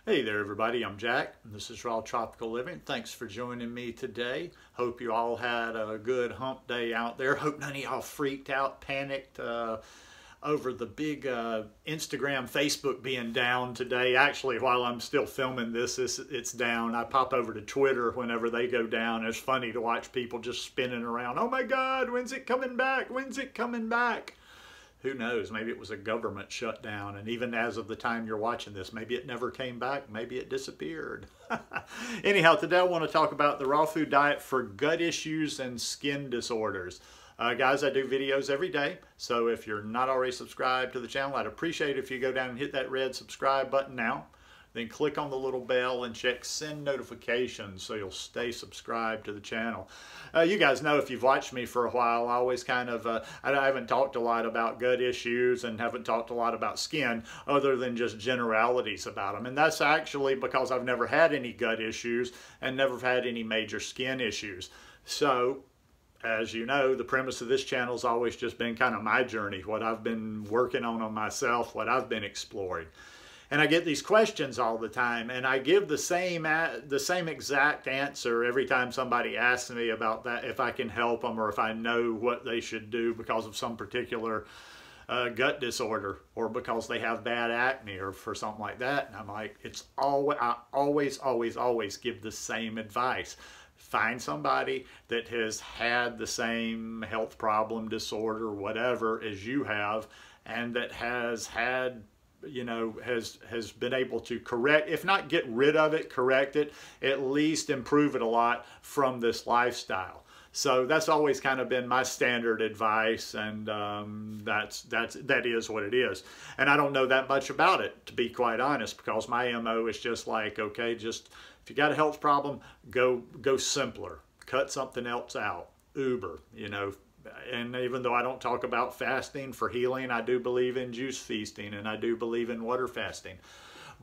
Hey there everybody, I'm Jack, and this is Raw Tropical Living. Thanks for joining me today. Hope you all had a good hump day out there. Hope none of y'all freaked out, panicked over the big Instagram, Facebook being down today. Actually, while I'm still filming this, it's down. I pop over to Twitter whenever they go down. It's funny to watch people just spinning around. Oh my God, when's it coming back? When's it coming back? Who knows? Maybe it was a government shutdown, and even as of the time you're watching this, maybe it never came back, maybe it disappeared. Anyhow, today I want to talk about the raw food diet for gut issues and skin disorders. Guys, I do videos every day, so if you're not already subscribed to the channel, I'd appreciate it if you go down and hit that red subscribe button now. Then click on the little bell and check send notifications so you'll stay subscribed to the channel. You guys know, if you've watched me for a while, I always kind of, I haven't talked a lot about gut issues and haven't talked a lot about skin other than just generalities about them. And that's actually because I've never had any gut issues and never had any major skin issues. So, as you know, the premise of this channel has always just been kind of my journey, what I've been working on myself, what I've been exploring. And I get these questions all the time, and I give the same exact answer every time somebody asks me about that, if I can help them or if I know what they should do because of some particular gut disorder or because they have bad acne or for something like that. And I'm like, I always give the same advice. Find somebody that has had the same health problem, disorder, whatever as you have, and that has had, you know, has been able to correct, if not get rid of it, correct it, at least improve it a lot from this lifestyle. So that's always kind of been my standard advice, and that is what it is. And I don't know that much about it, to be quite honest, because my MO is just like, okay, just if you got a health problem, go simpler, cut something else out, Uber, you know. And even though I don't talk about fasting for healing, I do believe in juice feasting and I do believe in water fasting.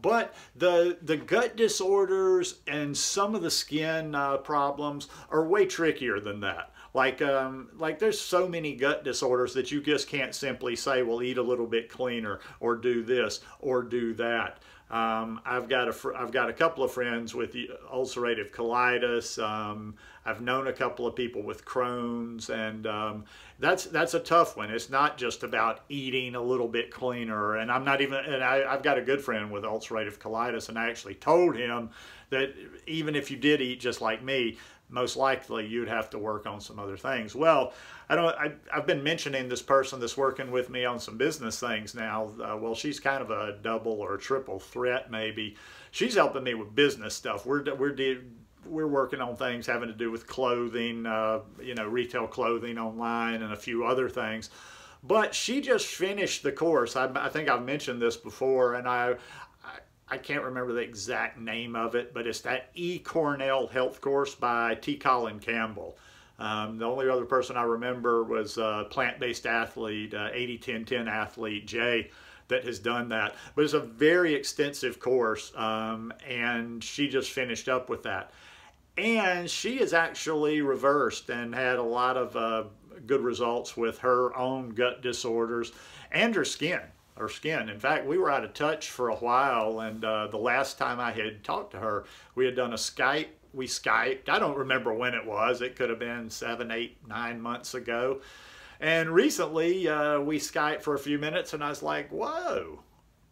But the gut disorders and some of the skin problems are way trickier than that. Like there's so many gut disorders that you just can't simply say, well, eat a little bit cleaner or do this or do that. I've got a couple of friends with ulcerative colitis. I've known a couple of people with Crohn's, and that's a tough one. It's not just about eating a little bit cleaner. And I've got a good friend with ulcerative colitis, and I actually told him that even if you did eat just like me, most likely you'd have to work on some other things. Well, I've been mentioning this person that's working with me on some business things now. Well, she's kind of a double or a triple threat maybe. She's helping me with business stuff. We're working on things having to do with clothing, you know, retail clothing online and a few other things. But she just finished the course. I think I've mentioned this before, and I can't remember the exact name of it, but it's that eCornell Health Course by T. Colin Campbell. The only other person I remember was a plant-based athlete, 80-10-10 athlete, Jay, that has done that. But it's a very extensive course, and she just finished up with that. And she has actually reversed and had a lot of good results with her own gut disorders and her skin. In fact, we were out of touch for a while, and the last time I had talked to her, we had done a Skype. We Skyped. I don't remember when it was. It could have been 7, 8, 9 months ago. And recently, we Skyped for a few minutes, and I was like, whoa.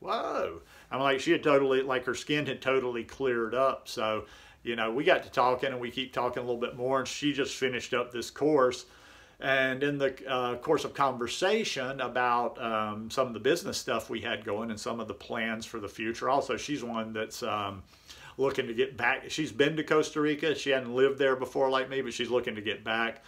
I'm like, she had totally, like her skin had totally cleared up. So, you know, we got to talking, and we keep talking a little bit more, and she just finished up this course. And in the course of conversation about some of the business stuff we had going and some of the plans for the future. Also, she's one that's looking to get back. She's been to Costa Rica. She hadn't lived there before like me, but she's looking to get back.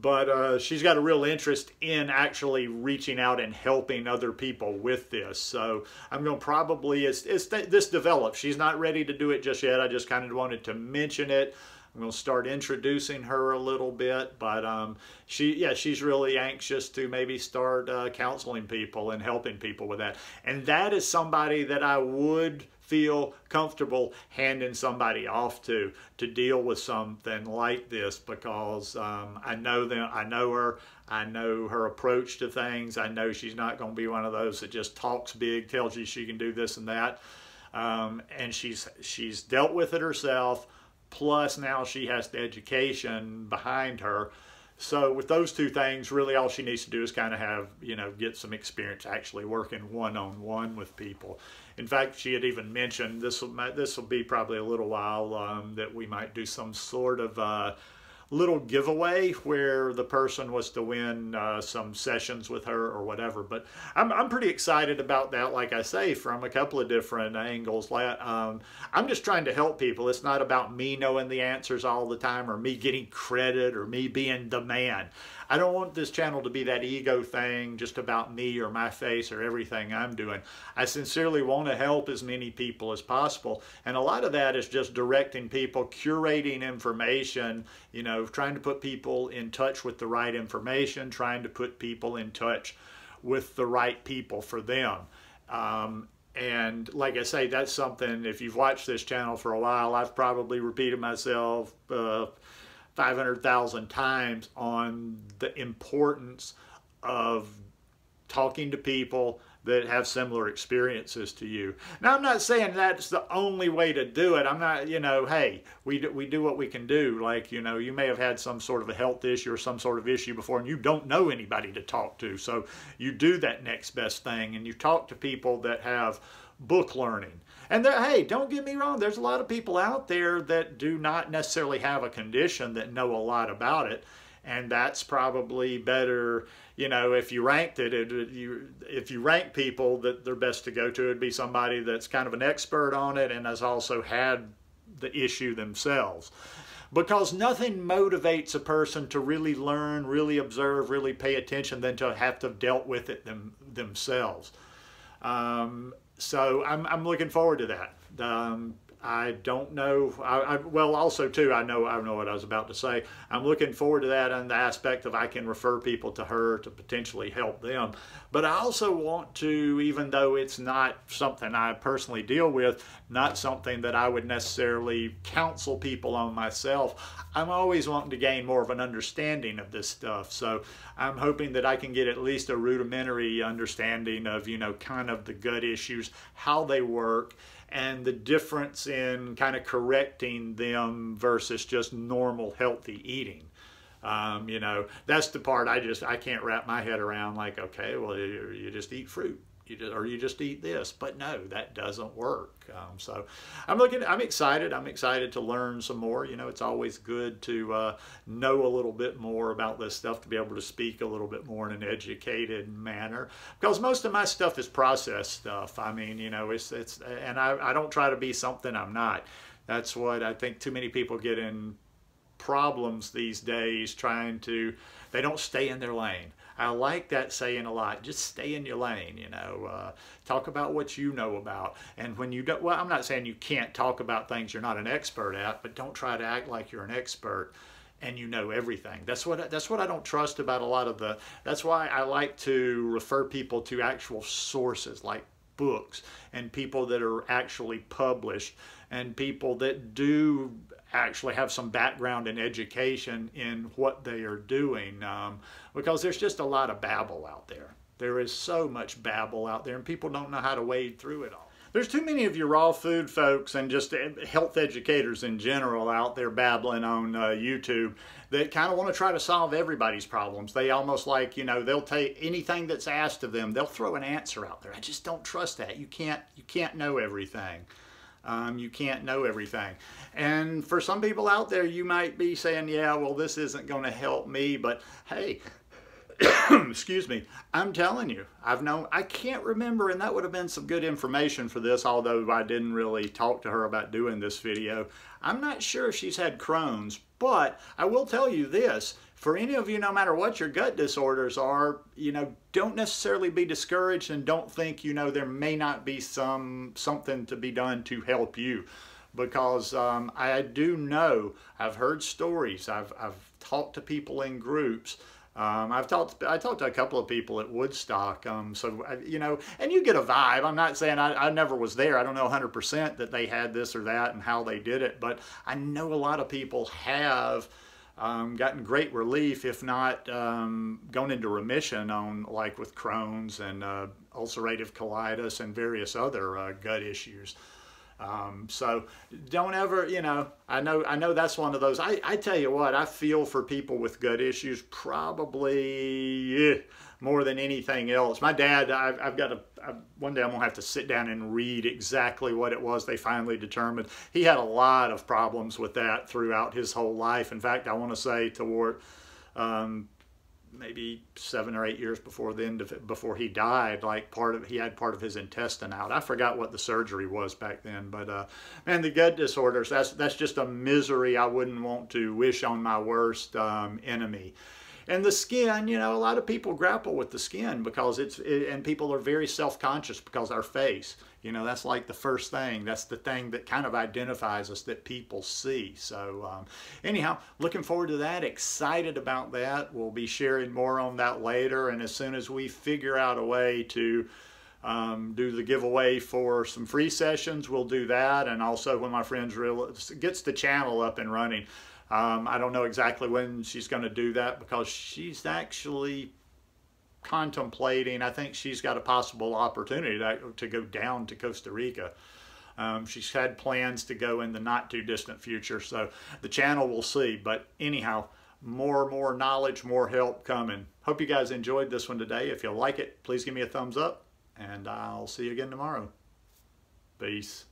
But she's got a real interest in actually reaching out and helping other people with this. So I'm going to probably, as this develops, she's not ready to do it just yet. I just kind of wanted to mention it. I'm going to start introducing her a little bit, but she's really anxious to maybe start counseling people and helping people with that. And that is somebody that I would feel comfortable handing somebody off to deal with something like this, because I know them, I know her, I know her approach to things. I know she's not going to be one of those that just talks big, tells you she can do this and that. And she's dealt with it herself, plus now she has the education behind her. So with those two things, really all she needs to do is kind of have, get some experience actually working one-on-one with people. In fact, she had even mentioned this will be probably a little while that we might do some sort of little giveaway where the person was to win some sessions with her or whatever. But I'm pretty excited about that, like I say, from a couple of different angles. I'm just trying to help people. It's not about me knowing the answers all the time or me getting credit or me being the man. I don't want this channel to be that ego thing just about me or my face or everything I'm doing. I sincerely want to help as many people as possible. And a lot of that is just directing people, curating information, trying to put people in touch with the right information, trying to put people in touch with the right people for them. And like I say, that's something, if you've watched this channel for a while, I've probably repeated myself 500,000 times on the importance of talking to people that have similar experiences to you. Now, I'm not saying that's the only way to do it. I'm not, hey, we do what we can do. Like, you may have had some sort of a health issue or some sort of issue before and you don't know anybody to talk to. So you do that next best thing and you talk to people that have book learning. And hey, don't get me wrong, there's a lot of people out there that do not necessarily have a condition that know a lot about it. And that's probably better, if you ranked it, if you rank people that they're best to go to, it'd be somebody that's kind of an expert on it and has also had the issue themselves. Because nothing motivates a person to really learn, really observe, really pay attention than to have to have dealt with it themselves. So I'm looking forward to that. I don't know. Well, also too, I know what I was about to say. I'm looking forward to that in the aspect of I can refer people to her to potentially help them. But I also want to, even though it's not something I personally deal with, not something that I would necessarily counsel people on myself, I'm always wanting to gain more of an understanding of this stuff. So I'm hoping that I can get at least a rudimentary understanding of, kind of the gut issues, how they work, and the difference in kind of correcting them versus just normal healthy eating. That's the part I can't wrap my head around. Like, okay, well, you just eat fruit, or you just eat this, but no, that doesn't work. So I'm excited to learn some more. It's always good to know a little bit more about this stuff, to be able to speak a little bit more in an educated manner, because most of my stuff is processed stuff. I mean, and I don't try to be something I'm not. That's what I think too many people get in problems these days, they don't stay in their lane. I like that saying a lot. Just stay in your lane, talk about what you know about. And when you don't, well, I'm not saying you can't talk about things you're not an expert at, but don't try to act like you're an expert and you know everything. That's what I don't trust about a lot of that's why I like to refer people to actual sources like books and people that are actually published and people that do actually have some background in education in what they are doing, because there's just a lot of babble out there. There is so much babble out there and people don't know how to wade through it all. There's too many of you raw food folks and just health educators in general out there babbling on YouTube that kind of want to try to solve everybody's problems. They almost like, they'll take anything that's asked of them, they'll throw an answer out there. I just don't trust that. You can't know everything. You can't know everything. And for some people out there, you might be saying, yeah, well, this isn't going to help me, but hey, excuse me, I'm telling you, I can't remember, and that would have been some good information for this, although I didn't really talk to her about doing this video. I'm not sure if she's had Crohn's, but I will tell you this, for any of you, no matter what your gut disorders are, don't necessarily be discouraged and don't think, there may not be something to be done to help you. Because I do know, I've heard stories, I've talked to people in groups, I talked to a couple of people at Woodstock, and you get a vibe. I'm not saying I never was there. I don't know 100% that they had this or that and how they did it, but I know a lot of people have gotten great relief, if not gone into remission on, with Crohn's and ulcerative colitis and various other gut issues. So don't ever, you know, I know that's one of those. I tell you what, I feel for people with gut issues probably more than anything else. My dad, one day I'm gonna have to sit down and read exactly what it was they finally determined. He had a lot of problems with that throughout his whole life. In fact, I want to say toward maybe 7 or 8 years before the end of it, before he died, like he had part of his intestine out. I forgot what the surgery was back then, but man, the gut disorders, that's just a misery I wouldn't want to wish on my worst enemy. And the skin, you know, a lot of people grapple with the skin because and people are very self-conscious because our face, you know, that's like the first thing. That's the thing that kind of identifies us that people see. So anyhow, looking forward to that. Excited about that. We'll be sharing more on that later. And as soon as we figure out a way to do the giveaway for some free sessions, we'll do that. And also when my friend gets the channel up and running, I don't know exactly when she's going to do that because she's actually contemplating, I think she's got a possible opportunity to go down to Costa Rica. She's had plans to go in the not too distant future, so the channel will see. But anyhow, more knowledge, more help coming. Hope you guys enjoyed this one today. If you like it, please give me a thumbs up, and I'll see you again tomorrow. Peace.